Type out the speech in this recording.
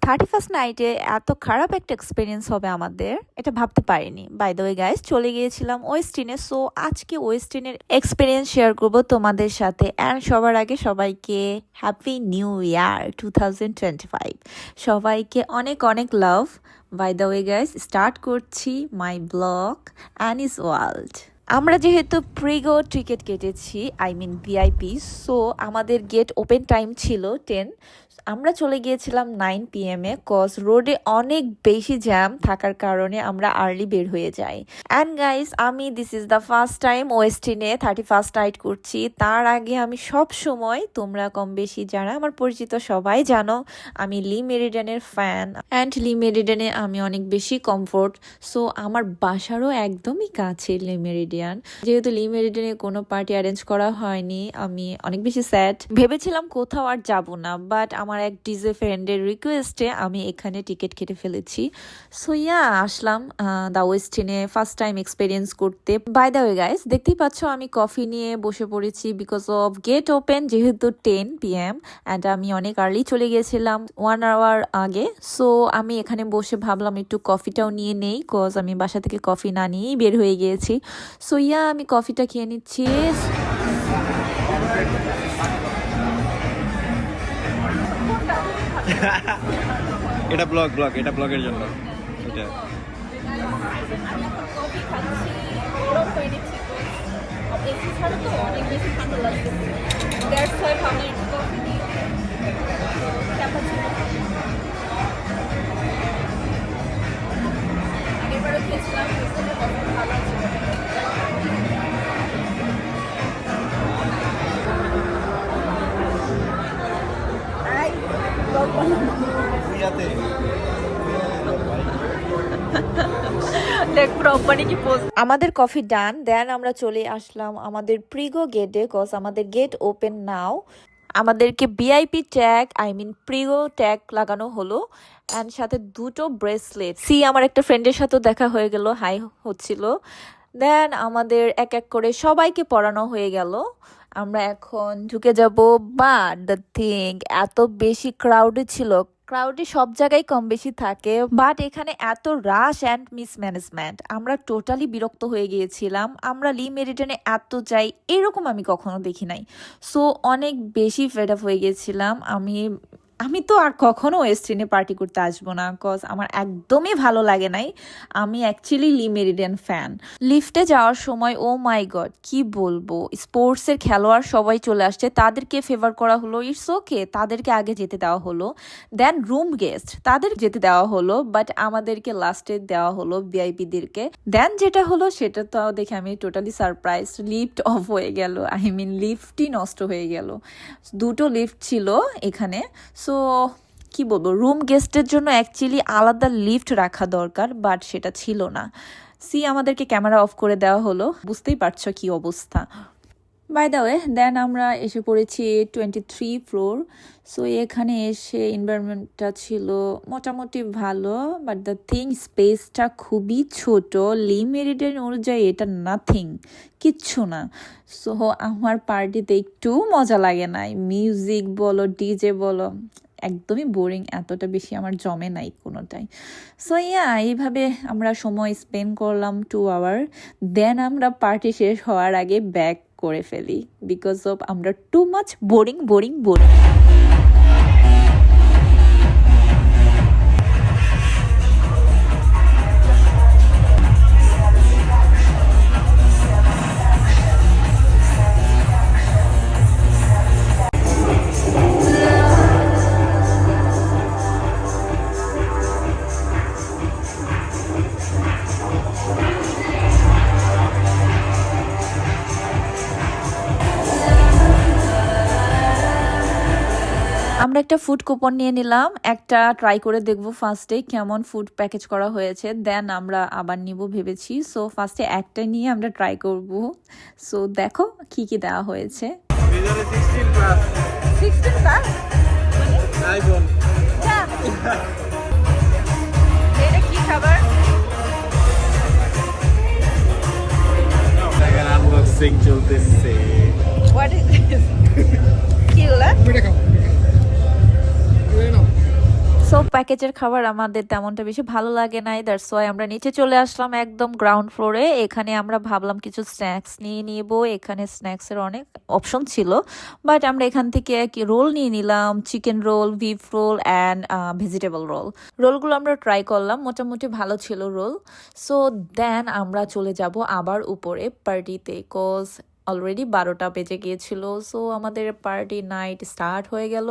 31st নাইটে এত খারাপ একটা এক্সপেরিয়েন্স হবে আমাদের এটা ভাবতে পারিনি। বাই দ্য ওয়ে গাইস, চলে গিয়েছিলাম ওয়েস্টিনে। সো আজকে ওয়েস্টিনের এক্সপেরিয়েন্স শেয়ার করব তোমাদের সাথে। অ্যান্ড সবার আগে সবাইকে হ্যাপি নিউ ইয়ার 2025। সবাইকে অনেক অনেক love. By the way guys, start করছি মাই ব্লগ অ্যানিস ওয়ার্ল্ড। আমরা যেহেতু প্রিগো টিকিট কেটেছি, আই মিন ভিআইপি, সো আমাদের গেট ওপেন টাইম ছিল 10। আমরা চলে গিয়েছিলাম 9 PM এ, কজ রোডে অনেক বেশি জ্যাম থাকার কারণে আমরা আর্লি বের হয়ে যাই। অ্যান্ড গাইস, আমি this is the first time ওয়েস্টিনে 31st নাইট করছি। তার আগে আমি সব সময়, তোমরা কম বেশি যারা আমার পরিচিত সবাই জানো, আমি লি মেরিডিয়ানের ফ্যান। অ্যান্ড লি মেরিডিয়ানে আমি অনেক বেশি কমফোর্ট। সো আমার বাসারও একদমই কাছে লি মেরিডিয়ান। যেহেতু লি মেরিডিয়ানে কোনো পার্টি অ্যারেঞ্জ করা হয়নি, আমি অনেক বেশি স্যাড। ভেবেছিলাম কোথাও আর যাব না, বাট আমার এক ডিজে ফ্রেন্ডের রিকোয়েস্টে আমি এখানে টিকিট কেটে ফেলেছি। সো ইয়া, আসলাম দ্য ওয়েস্টিনে ফার্স্ট টাইম এক্সপেরিয়েন্স করতে। বাই দ্য ওয়ে গাইস, দেখতেই পাচ্ছ আমি কফি নিয়ে বসে পড়েছি বিকজ অফ গেট ওপেন যেহেতু 10 PM, অ্যান্ড আমি অনেক আর্লি চলে গিয়েছিলাম 1 আওয়ার আগে। সো আমি এখানে বসে ভাবলাম একটু কফিটাও নিয়ে নেই, কজ আমি বাসা থেকে কফি না নিয়েই বের হয়ে গিয়েছি। সো ইয়া, আমি কফিটা খেয়ে নিচ্ছি। এটা এটা ব্লগের জন্য। এটা আমাদের কফি ডান। দেন আমরা চলে আসলাম আমাদের প্রিগো গেটে, কজ আমাদের গেট ওপেন নাও। আমাদেরকে ভিআইপি ট্যাগ, আই মিন প্রিগো ট্যাগ লাগানো হলো, অ্যান্ড সাথে দুটো ব্রেসলেট। আমার একটা ফ্রেন্ডের সাথেও দেখা হয়ে গেল, হাই হচ্ছিল। দেন আমাদের এক এক করে সবাইকে পড়ানো হয়ে গেল। আমরা এখন ঢুকে যাব, বাট দ্য থিং, এত বেশি ক্রাউডে ছিল। ক্রাউডে সব জায়গায় কম বেশি থাকে, বাট এখানে এত রাশ অ্যান্ড মিসম্যানেজমেন্ট, আমরা টোটালি বিরক্ত হয়ে গিয়েছিলাম। আমরা লি মেরিডিয়ানে এত যাই এরকম আমি কখনো দেখি নাই। সো অনেক বেশি ফেড আপ হয়ে গিয়েছিলাম। আমি তো আর কখনো ওয়েস্টিনে পার্টি করতে আসবো না, কজ আমার একদমই ভালো লাগে নাই। আমি অ্যাকচুয়ালি লি মেরিডিয়ান ফ্যান। লিফটে যাওয়ার সময় ও মাই গড, কি বলবো, স্পোর্টসের খেলোয়াড় সবাই চলে আসছে, তাদেরকে ফেভার করা হলো, ইটস ওকে, তাদেরকে আগে যেতে দেওয়া হলো। দেন রুম গেস্ট, তাদের যেতে দেওয়া হলো, বাট আমাদেরকে লাস্টে দেওয়া হলো ভিআইপিদেরকে। দেন যেটা হলো সেটা তো দেখে আমি টোটালি সারপ্রাইজ, লিফট অফ হয়ে গেল, আই মিন লিফটই নষ্ট হয়ে গেল। দুটো লিফট ছিল এখানে। সো কি বলবো, রুম গেস্টের জন্য অ্যাকচুয়ালি আলাদা লিফট রাখা দরকার, বাট সেটা ছিল না। আমাদেরকে ক্যামেরা অফ করে দেওয়া হলো, বুঝতেই পারছো কি অবস্থা। বাই দ্য ওয়ে, দেন আমরা এসে পড়েছি 23 ফ্লোর। সো এখানে এসে এনভায়রনমেন্টটা ছিল মোটামুটি ভালো, বাট দ্য থিং, স্পেসটা খুবই ছোট। লি মেরিডিয়ান অনুযায়ী এটা নাথিং, কিচ্ছু না। সো আমার পার্টিতে একটু মজা লাগে নাই, মিউজিক বলো ডিজে বলো, একদমই বোরিং, এতটা বেশি আমার জমে নাই কোনোটাই। সো ইয়া, এইভাবে আমরা সময় স্পেন্ড করলাম 2 আওয়ার। দেন আমরা পার্টি শেষ হওয়ার আগে ব্যাক করে ফেলি, বিকজ অফ আমরা টু মাচ বোরিং। আমরা একটা ফুড কুপন নিয়ে নিলাম, একটা ট্রাই করে দেখবো ফার্স্টে কেমন ফুড প্যাকেজ করা হয়েছে, দেন আমরা আবার নিব ভেবেছি। সো ফার্স্টে একটা নিয়ে আমরা ট্রাই করব। সো দেখো কি কি দেওয়া হয়েছে। 16 প্লাস আইফোন। এটা কি খাবার? আনবক্সিং চলতেছে। What is this? কি হলো? সো প্যাকেজের খাবার আমাদের তেমনটা বেশি ভালো লাগে নাই, দ্যাটস ওয়াই আমরা নিচে চলে আসলাম একদম গ্রাউন্ড ফ্লোরে। এখানে আমরা ভাবলাম কিছু স্ন্যাক্স নিয়ে নিব, এখানে স্ন্যাক্সের অনেক অপশন ছিল, বাট আমরা এখান থেকে রোল নিয়ে নিলাম, chicken roll, beef roll and vegetable roll. রোলগুলো আমরা ট্রাই করলাম, মোটামুটি ভালো ছিল রোল। সো দেন আমরা চলে যাব আবার উপরে পার্টিতে, কজ অলরেডি 12টা বেজে গিয়েছিল। সো আমাদের পার্টি নাইট স্টার্ট হয়ে গেল।